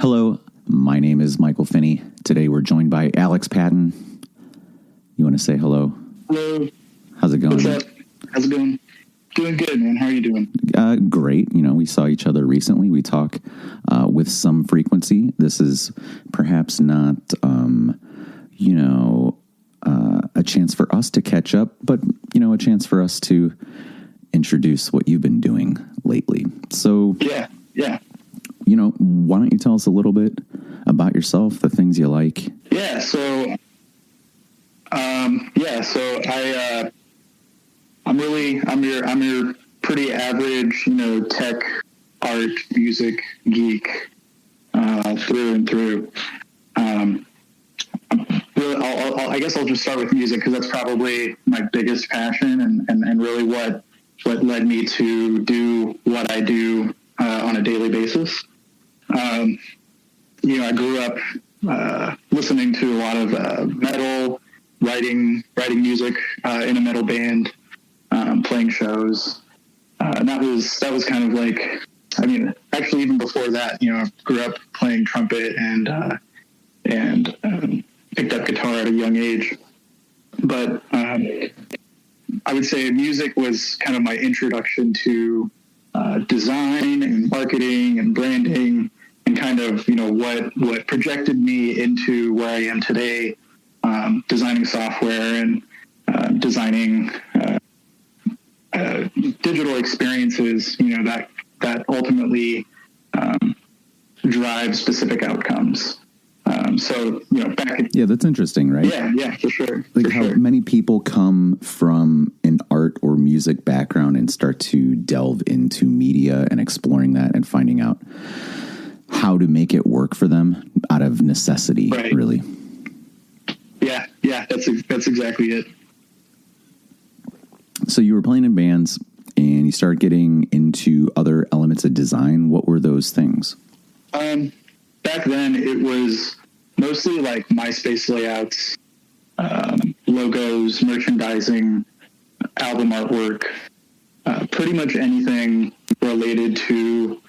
Hello, my name is Michael Finney. Today we're joined by Alex Patin. You want to say hello? Hello. How's it going? What's up? How's it going? Doing good, man. How are you doing? Great. We saw each other recently. We talk with some frequency. This is perhaps not, a chance for us to catch up, but, a chance for us to introduce what you've been doing lately. So, Yeah. Why don't you tell us a little bit about yourself, the things you like? Yeah. So I'm your pretty average, tech, art, music geek, through and through. I guess I'll just start with music because that's probably my biggest passion and really what led me to do what I do on a daily basis. I grew up listening to a lot of metal, writing music in a metal band, playing shows, and that was kind of like, actually even before that, I grew up playing trumpet and picked up guitar at a young age. But I would say music was kind of my introduction to design and marketing and branding, and kind of, what projected me into where I am today, designing software and designing digital experiences, that ultimately drive specific outcomes. Yeah, that's interesting, right? Yeah, for sure. How many people come from an art or music background and start to delve into media and exploring that and finding out how to make it work for them out of necessity, right. Really. Yeah, that's exactly it. So you were playing in bands and you started getting into other elements of design. What were those things? Back then it was mostly like MySpace layouts, logos, merchandising, album artwork, pretty much anything related to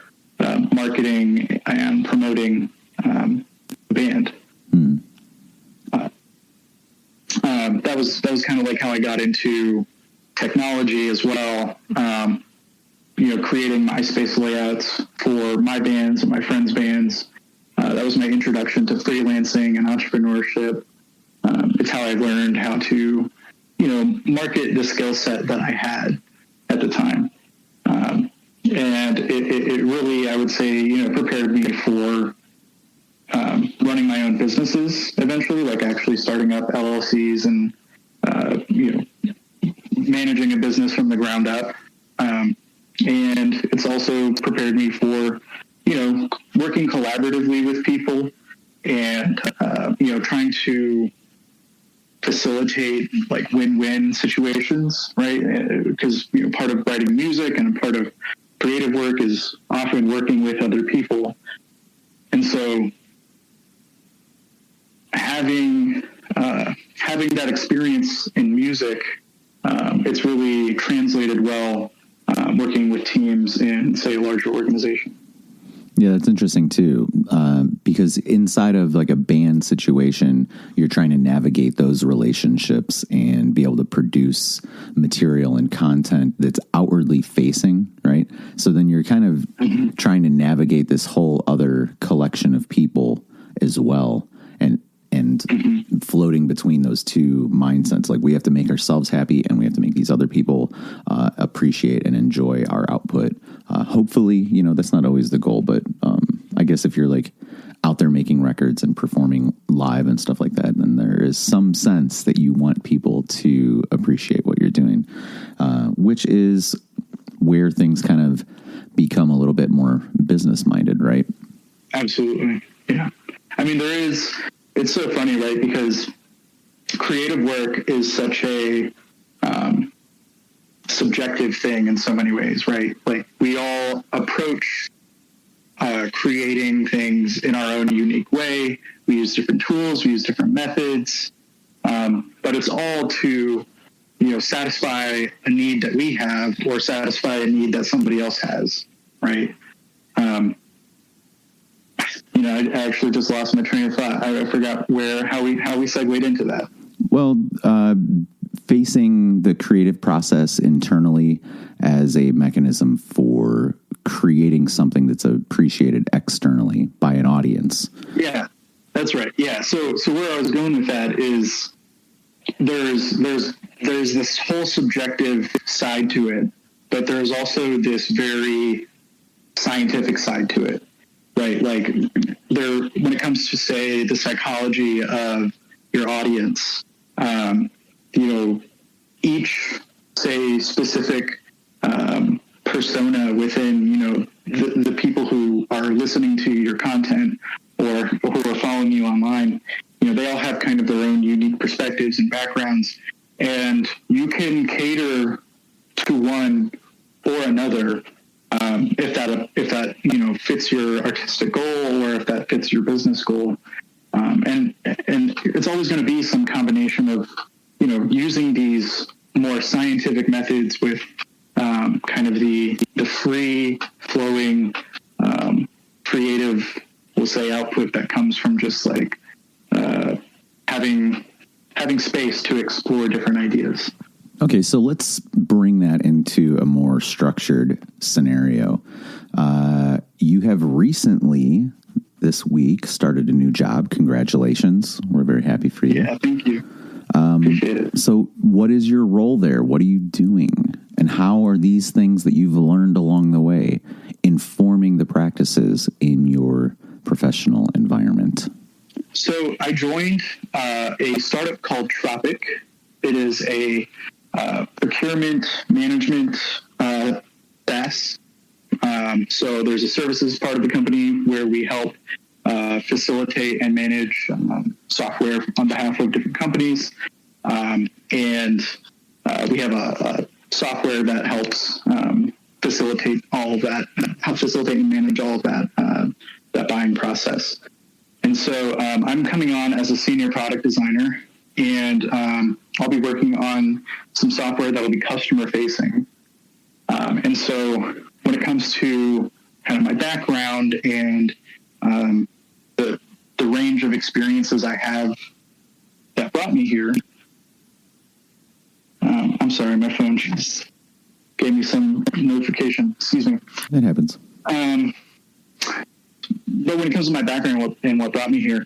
marketing and promoting the band. That was kind of like how I got into technology as well. Creating MySpace layouts for my bands and my friends' bands. That was my introduction to freelancing and entrepreneurship. It's how I learned how to, market the skill set that I had at the time. And it really, I would say, prepared me for running my own businesses eventually, like actually starting up LLCs and, managing a business from the ground up. And it's also prepared me for, working collaboratively with people and, trying to facilitate like win-win situations, right? Because, part of writing music and part of creative work is often working with other people. And so having that experience in music, it's really translated well working with teams in, say, a larger organization. Yeah, that's interesting too, because inside of like a band situation, you're trying to navigate those relationships and be able to produce material and content that's outwardly facing, right? So then you're kind of trying to navigate this whole other collection of people as well, and floating between those two mindsets. Like, we have to make ourselves happy and we have to make these other people appreciate and enjoy our output. Hopefully, that's not always the goal, but I guess if you're like out there making records and performing live and stuff like that, then there is some sense that you want people to appreciate what you're doing, which is where things kind of become a little bit more business minded, right? Absolutely. Yeah. It's so funny, right? Because creative work is such a subjective thing in so many ways, right? Like, we all approach creating things in our own unique way. We use different tools, we use different methods, but it's all to, satisfy a need that we have or satisfy a need that somebody else has, right? I actually just lost my train of thought. I forgot how we segued into that. Well, facing the creative process internally as a mechanism for creating something that's appreciated externally by an audience. Yeah, that's right. Yeah. So where I was going with that is there's this whole subjective side to it, but there's also this very scientific side to it, right? Like when it comes to, say, the psychology of your audience, each, say, specific persona within, the people who are listening to your content or who are following you online, they all have kind of their own unique perspectives and backgrounds, and you can cater to one or another if that fits your artistic goal or if that fits your business goal. And it's always going to be some combination of, using these more scientific methods with kind of the free flowing creative, we'll say, output that comes from just like having space to explore different ideas. Okay, so let's bring that into a more structured scenario. You have recently, this week, started a new job. Congratulations. We're very happy for you. Yeah, thank you. Appreciate it. So what is your role there? What are you doing? And how are these things that you've learned along the way informing the practices in your professional environment? So I joined a startup called Tropic. It is a procurement management SaaS. So there's a services part of the company where we help facilitate and manage software on behalf of different companies. And we have a software that helps facilitate all of that, help facilitate and manage all of that buying process. And so I'm coming on as a senior product designer, and I'll be working on some software that will be customer facing. And so when it comes to kind of my background and the range of experiences I have that brought me here, I'm sorry, my phone just gave me some notification. Excuse me. That happens. But when it comes to my background and what brought me here,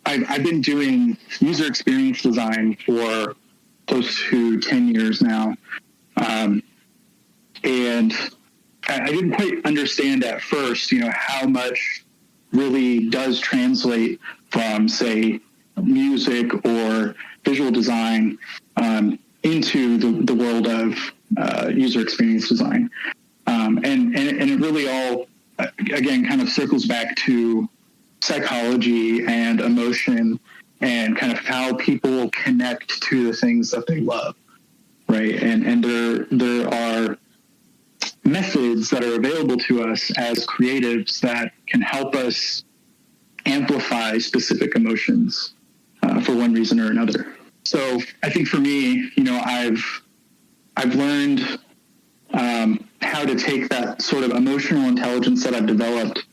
I've been doing user experience design for close to 10 years now. And I didn't quite understand at first, how much really does translate from, say, music or visual design into the world of user experience design. And it really all, again, kind of circles back to psychology and emotion and kind of how people connect to the things that they love, right? And there are methods that are available to us as creatives that can help us amplify specific emotions for one reason or another. So I think for me, I've learned how to take that sort of emotional intelligence that I've developed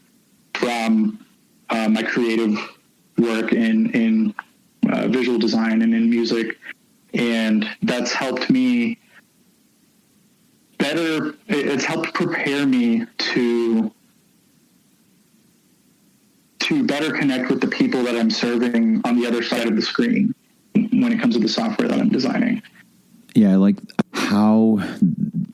from my creative work in visual design and in music, and that's helped me better. It's helped prepare me to better connect with the people that I'm serving on the other side of the screen when it comes to the software that I'm designing. Yeah, I like how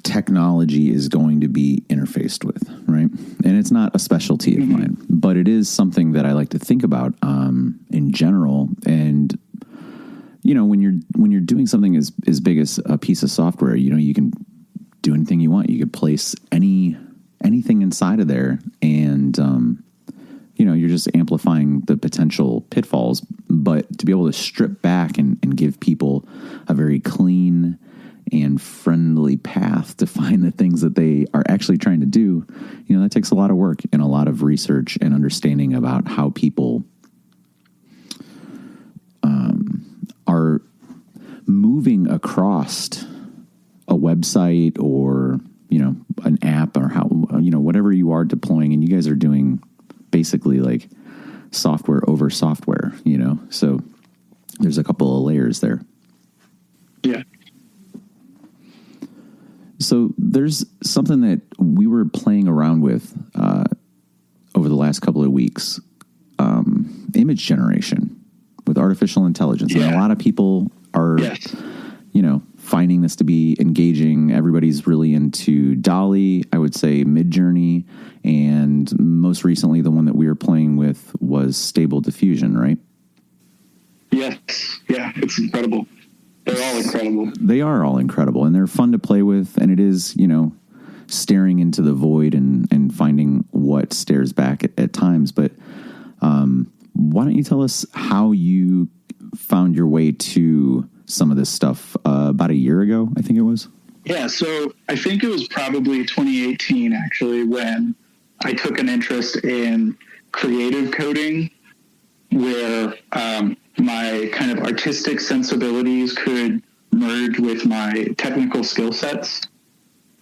technology is going to be interfaced with, right? And it's not a specialty of mine, but it is something that I like to think about in general. And when you're doing something as big as a piece of software, you can do anything you want. You could place anything inside of there, and you're just amplifying the potential pitfalls. But to be able to strip back and give people a very clean and friendly path to find the things that they are actually trying to do, that takes a lot of work and a lot of research and understanding about how people are moving across a website or, an app or how, whatever you are deploying, and you guys are doing basically like software over software, so there's a couple of layers there. Yeah. So there's something that we were playing around with over the last couple of weeks, image generation with artificial intelligence. Yeah. And a lot of people are, yes. Finding this to be engaging. Everybody's really into DALL-E, I would say Midjourney, and most recently the one that we were playing with was Stable Diffusion, right? Yes. Yeah, it's incredible. They're all incredible. They are all incredible, and they're fun to play with, and it is, staring into the void and finding what stares back at times. But why don't you tell us how you found your way to some of this stuff about a year ago, I think it was? Yeah, so I think it was probably 2018, actually, when I took an interest in creative coding, where my kind of artistic sensibilities could merge with my technical skill sets.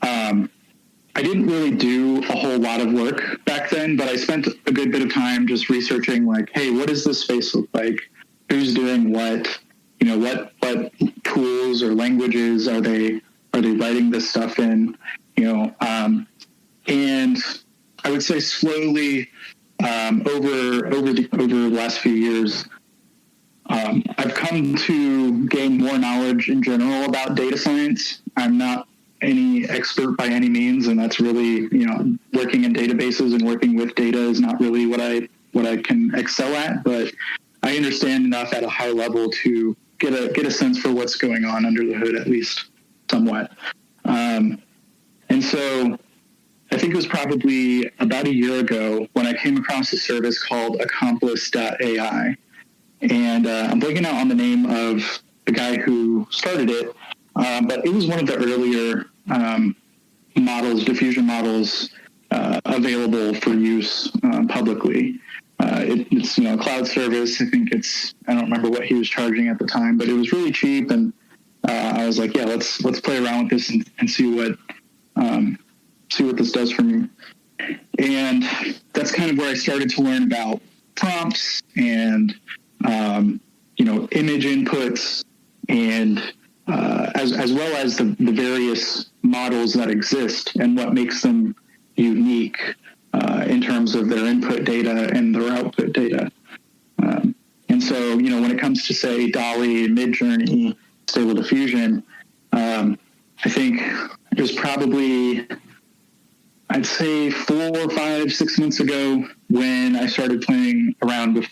I didn't really do a whole lot of work back then, but I spent a good bit of time just researching, like, hey, what does this space look like? Who's doing what? What tools or languages are they writing this stuff in? And I would say slowly over the last few years, I've come to gain more knowledge in general about data science. I'm not any expert by any means, and that's really, working in databases and working with data is not really what I can excel at, but I understand enough at a high level to get a sense for what's going on under the hood, at least somewhat. And so I think it was probably about a year ago when I came across a service called Accomplice.ai. And I'm blanking out on the name of the guy who started it, but it was one of the earlier diffusion models available for use publicly. It's a cloud service. I think I don't remember what he was charging at the time, but it was really cheap. And I was like, yeah, let's play around with this and see what this does for me. And that's kind of where I started to learn about prompts and image inputs, and as well as the various models that exist and what makes them unique in terms of their input data and their output data. And so, when it comes to, say, DALL-E, Midjourney, Stable Diffusion, I think it was probably, I'd say 4, 5, 6 months ago when I started playing around with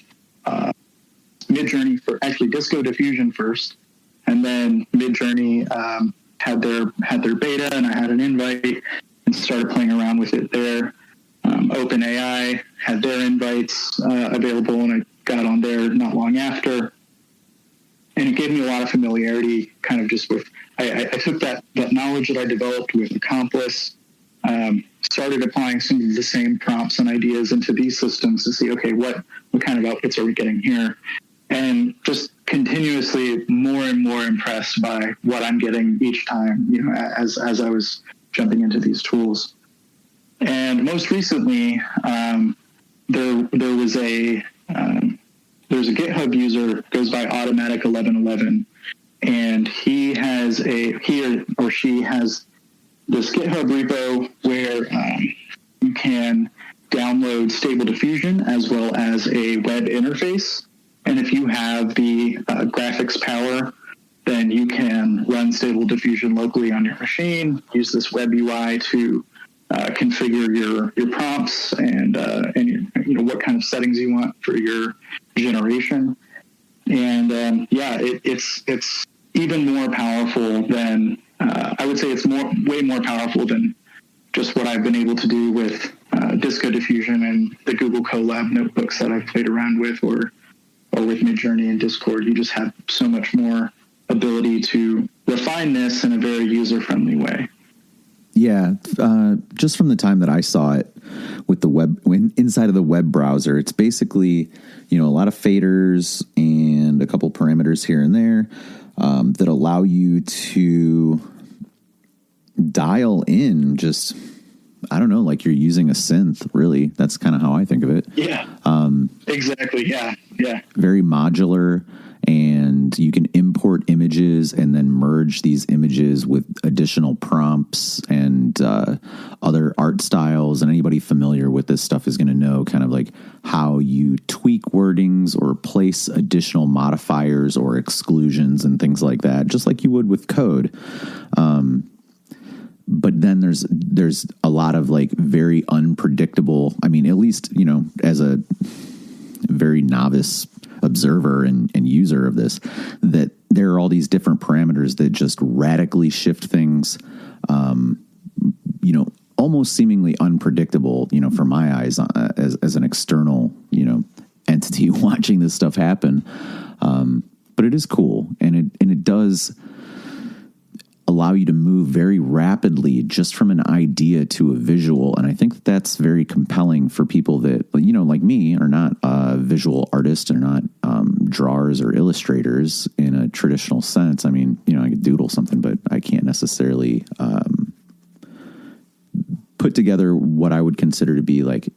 Midjourney actually Disco Diffusion first, and then Midjourney had their beta, and I had an invite and started playing around with it there. OpenAI had their invites available, and I got on there not long after. And it gave me a lot of familiarity, kind of just with, I took that knowledge that I developed with Accomplice, started applying some of the same prompts and ideas into these systems to see, okay, what kind of outputs are we getting here? And just continuously more and more impressed by what I'm getting each time, as I was jumping into these tools. And most recently, there's a GitHub user, goes by Automatic 1111, and he or she has this GitHub repo where you can download Stable Diffusion as well as a web interface. And if you have the graphics power, then you can run Stable Diffusion locally on your machine, use this web UI to configure your prompts and what kind of settings you want for your generation. And it's even more powerful than I would say it's way more powerful than just what I've been able to do with Disco Diffusion and the Google Colab notebooks that I've played around with, or with Midjourney and Discord. You just have so much more ability to refine this in a very user-friendly way. Yeah, just from the time that I saw it with the web, inside of the web browser, it's basically, a lot of faders and a couple parameters here and there that allow you to dial in just I don't know, like you're using a synth, really. That's kind of how I think of it. Yeah. Exactly. Yeah. Yeah. Very modular, and you can import images and then merge these images with additional prompts and other art styles. And anybody familiar with this stuff is going to know kind of like how you tweak wordings or place additional modifiers or exclusions and things like that, just like you would with code. But then there's a lot of like very unpredictable, I mean, at least, you know, as a very novice observer and user of this, that there are all these different parameters that just radically shift things, you know, almost seemingly unpredictable, you know, from my eyes as an external, you know, entity watching this stuff happen. But it is cool, and it does allow you to move very rapidly just from an idea to a visual. And I think that's very compelling for people that, you know, like me, are not visual artists, are not drawers or illustrators in a traditional sense. I mean, you know, I could doodle something, but I can't necessarily put together what I would consider to be like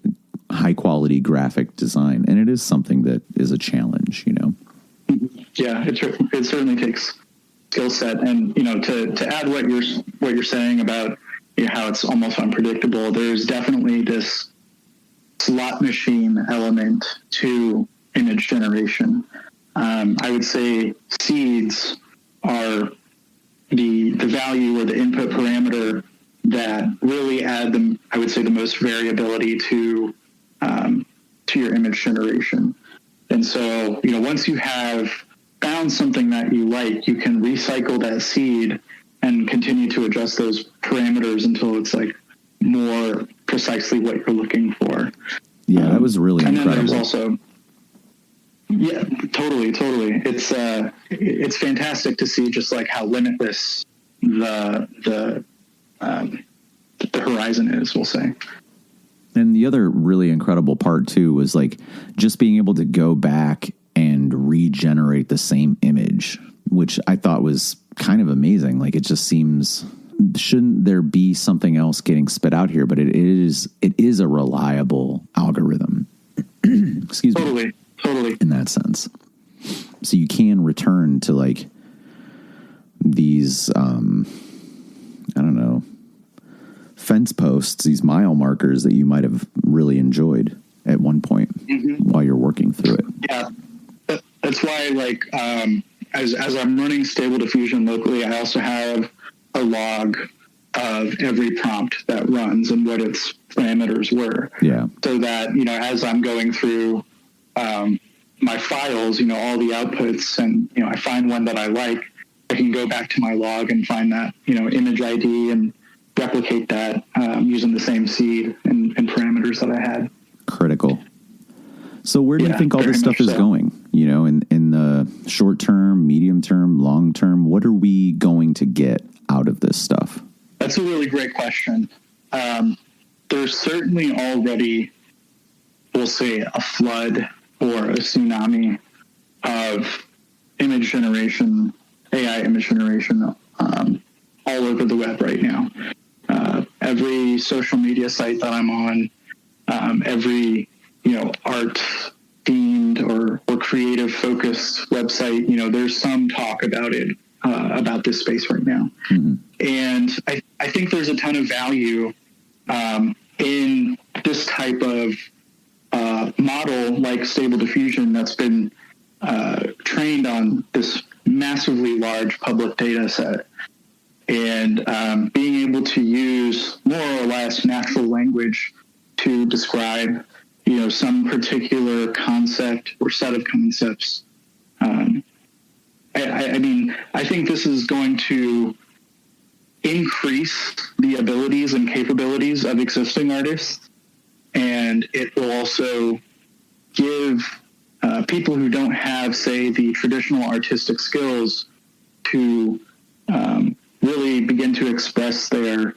high quality graphic design. And it is something that is a challenge, you know? Yeah, it certainly takes skill set. And, you know, to add what you're saying about, you know, how it's almost unpredictable, there's definitely this slot machine element to image generation. I would say seeds are the value or the input parameter that really add them, I would say, the most variability to your image generation. And so, you know, once you have found something that you like, you can recycle that seed and continue to adjust those parameters until it's like more precisely what you're looking for. Yeah, that was really incredible. And then there's also, yeah, totally. It's fantastic to see just like how limitless the horizon is, we'll say. And the other really incredible part too was like just being able to go back and regenerate the same image, which I thought was kind of amazing. Like, it just seems, shouldn't there be something else getting spit out here? But it is a reliable algorithm. Excuse me. Totally. In that sense. So you can return to like these, I don't know, fence posts, these mile markers that you might have really enjoyed at one point while you're working through it. Yeah. That's why, like, as I'm running Stable Diffusion locally, I also have a log of every prompt that runs and what its parameters were. Yeah. So that, you know, as I'm going through my files, you know, all the outputs, and, you know, I find one that I like, I can go back to my log and find that, you know, image ID and replicate that using the same seed and parameters that I had. Critical. So where do you think all this stuff is going? You know, in the short term, medium term, long term, what are we going to get out of this stuff? That's a really great question. There's certainly already, we'll say, a flood or a tsunami of image generation, AI image generation, all over the web right now. Every social media site that I'm on, every, you know, art themed or creative focused website, you know, there's some talk about it, about this space right now. And I think there's a ton of value in this type of model like Stable Diffusion that's been trained on this massively large public data set, and being able to use more or less natural language to describe, you know, some particular concept or set of concepts. I mean, I think this is going to increase the abilities and capabilities of existing artists, and it will also give people who don't have, say, the traditional artistic skills to really begin to express their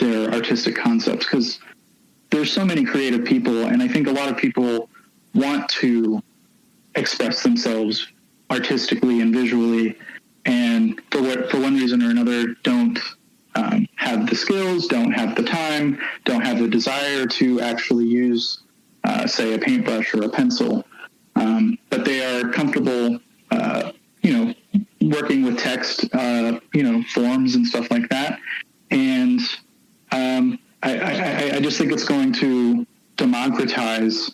artistic concepts, because there's so many creative people, and I think a lot of people want to express themselves artistically and visually, and for one reason or another don't have the skills, don't have the time, don't have the desire to actually use, say, a paintbrush or a pencil. But they are comfortable, working with text, forms and stuff like that. And I just think it's going to democratize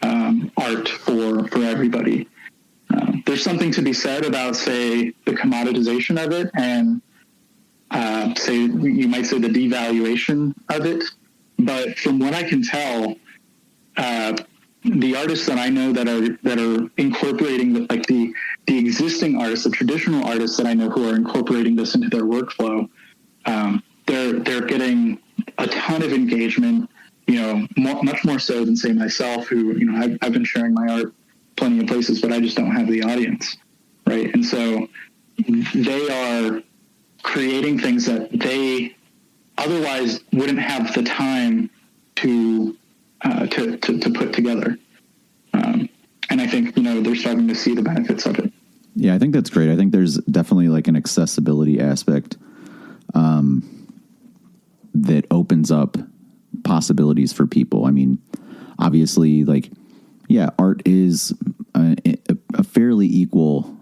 art for everybody. There's something to be said about, say, the commoditization of it, and you might say the devaluation of it. But from what I can tell, the artists that I know that are incorporating the existing artists, the traditional artists that I know who are incorporating this into their workflow, they're getting a ton of engagement. Much more so than, say, myself, who I've been sharing my art plenty of places, but I just don't have the audience, right? And so they are creating things that they otherwise wouldn't have the time to put together. And I think, they're starting to see the benefits of it. Yeah, I think that's great. I think there's definitely like an accessibility aspect that opens up possibilities for people. I mean, obviously, art is a fairly equal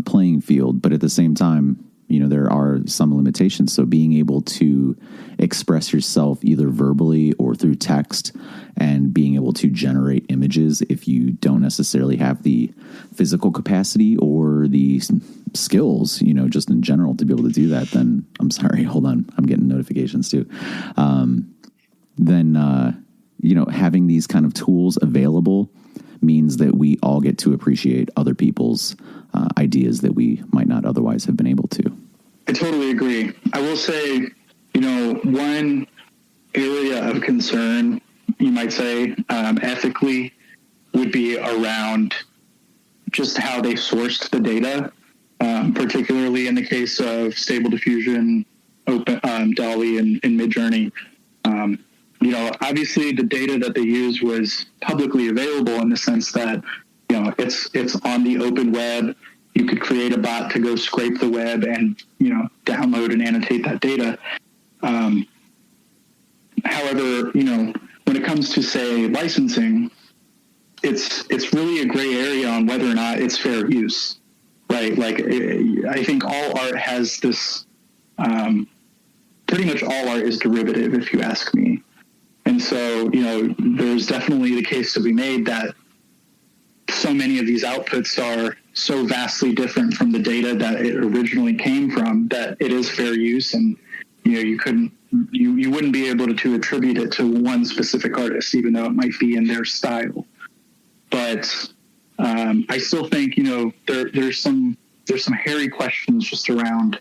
playing field, but at the same time, there are some limitations. So being able to express yourself either verbally or through text, and being able to generate images if you don't necessarily have the physical capacity or the skills, just in general to be able to do that, then I'm sorry, hold on, I'm getting notifications too. Then having these kind of tools available means that we all get to appreciate other people's ideas that we might not otherwise have been able to. I totally agree. I will say, one area of concern, you might say, ethically, would be around just how they sourced the data, particularly in the case of Stable Diffusion, DALL-E, and Midjourney. Obviously the data that they used was publicly available in the sense that, it's on the open web. You could create a bot to go scrape the web and, download and annotate that data. However, when it comes to, say, licensing, it's really a gray area on whether or not it's fair use, right? I think all art has this, pretty much all art is derivative, if you ask me. And so, there's definitely the case to be made that so many of these outputs are so vastly different from the data that it originally came from that it is fair use. And, you wouldn't be able to attribute it to one specific artist, even though it might be in their style. But I still think, there's some hairy questions just around,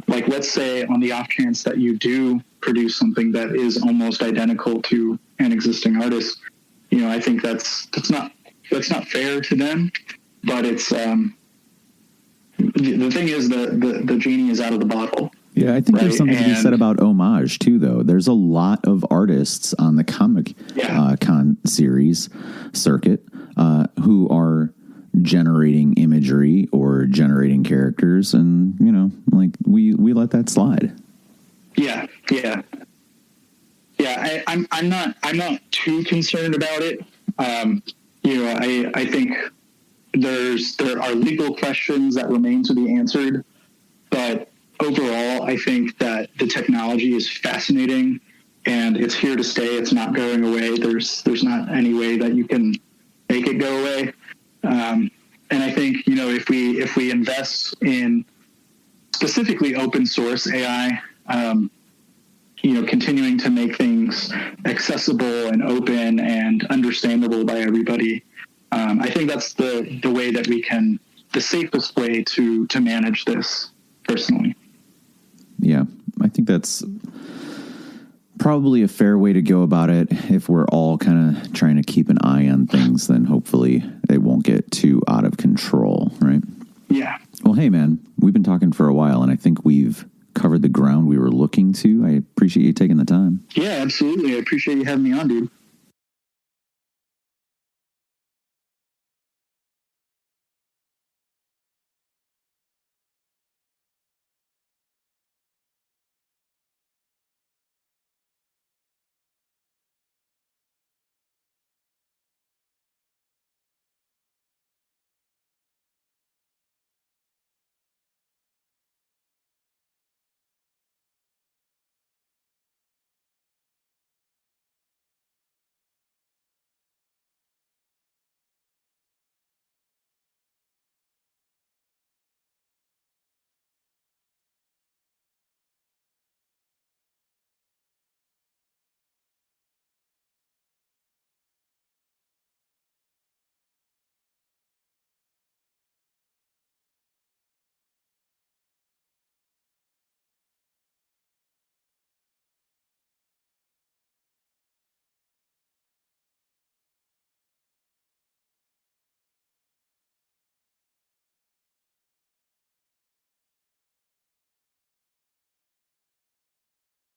let's say on the off chance that you do produce something that is almost identical to an existing artist, I think that's not fair to them. But it's the thing is the genie is out of the bottle. Yeah, I think there's something to be said about homage too, though. There's a lot of artists on the comic con series circuit who are generating imagery or generating characters, and we let that slide. Yeah. I'm not too concerned about it. I think there are legal questions that remain to be answered, but overall, I think that the technology is fascinating and it's here to stay. It's not going away. There's not any way that you can make it go away. And I think, if we invest in specifically open source AI, continuing to make things accessible and open and understandable by everybody, I think that's the way that the safest way to manage this personally. Yeah, I think that's probably a fair way to go about it. If we're all kind of trying to keep an eye on things, then hopefully it won't get too out of control, right? Yeah. Well, hey, man, we've been talking for a while, and I think we've covered the ground we were looking to. I appreciate you taking the time. Yeah, absolutely. I appreciate you having me on, dude.